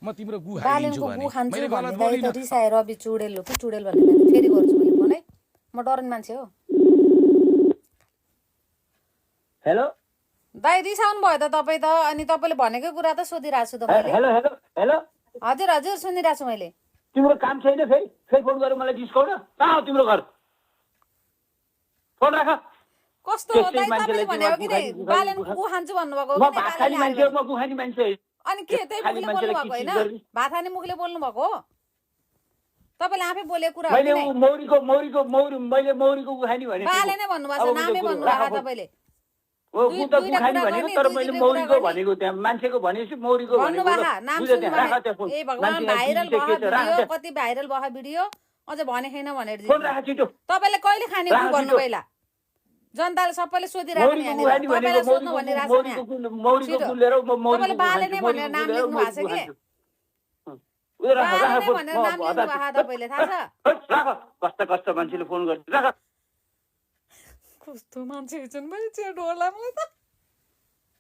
म तिम्रो गु बालेनको खाइदिन्छु गु खान्छु मैले गलत भन्ने बोलिन त रिसाएर रवि चुडेल हो कि चुडेल भन्ने फेरि गर्छु मैले फोन है म डरन मान्छे हो हेलो दाइ रिसाउनु भयो त तपाईँ त अनि तपाईँले भनेकै कुरा त सोधिरहेको छु त मैले हेलो हेलो हेलो हजुर हजुर सुनिरहेको छु मैले तिम्रो काम छैन फेरि फोन गरेर मलाई डिस्काउन्ट कहाँ हो तिम्रो घर फोन राख कस्तो हो दाइ तपाईँले भनेको कि नै बालेनको गु खान्छु भन्नुभएको हो म कि नै भात खाने बालेले मान्छे हो म गुखानी मान्छे अनि के त्यही खाली मुखले मान्छेले बोल्नु भएको के होइन चिज गर्ने भात खाने मुखले बोल्नु भएको हो तपाईँले आफै बोलेको कुरा हो मैले कि नै मैले मौरीको गुखानी भने बाले नै भन्नुभएको छ नामै भन्नुभएको तपाईँले गु त गुखानी भनेको तर मैले मौरीको भनेको त्यहाँ मान्छेको भनेपछि मौरीको भनेको नाम बुझ त्यहाँ राख त्यहाँ फोन ए भगवान भाइरल भयो भिडियो कति भाइरल भयो भिडियो अझ भने छैन भनेर फोन राख छिटो तपाईँले कहिले खाने गु भन्नु पहिला जनताले सबैले सोधिरहेको नि यहाँनिर तपाईँलाई सोध्नु भनिरहेको छ मौरीको गुल लिएर म तपाईँले बाले नै भनेर नाम लेख्नु भएको छ कि बाले नै भनेर नाम लेख्नु भएको तपाईँले थाहा छ राख कस्तो मान्छेले फोन गर्छ राख कस्तो मान्छे छन् मैले डर लाग्छ मलाई त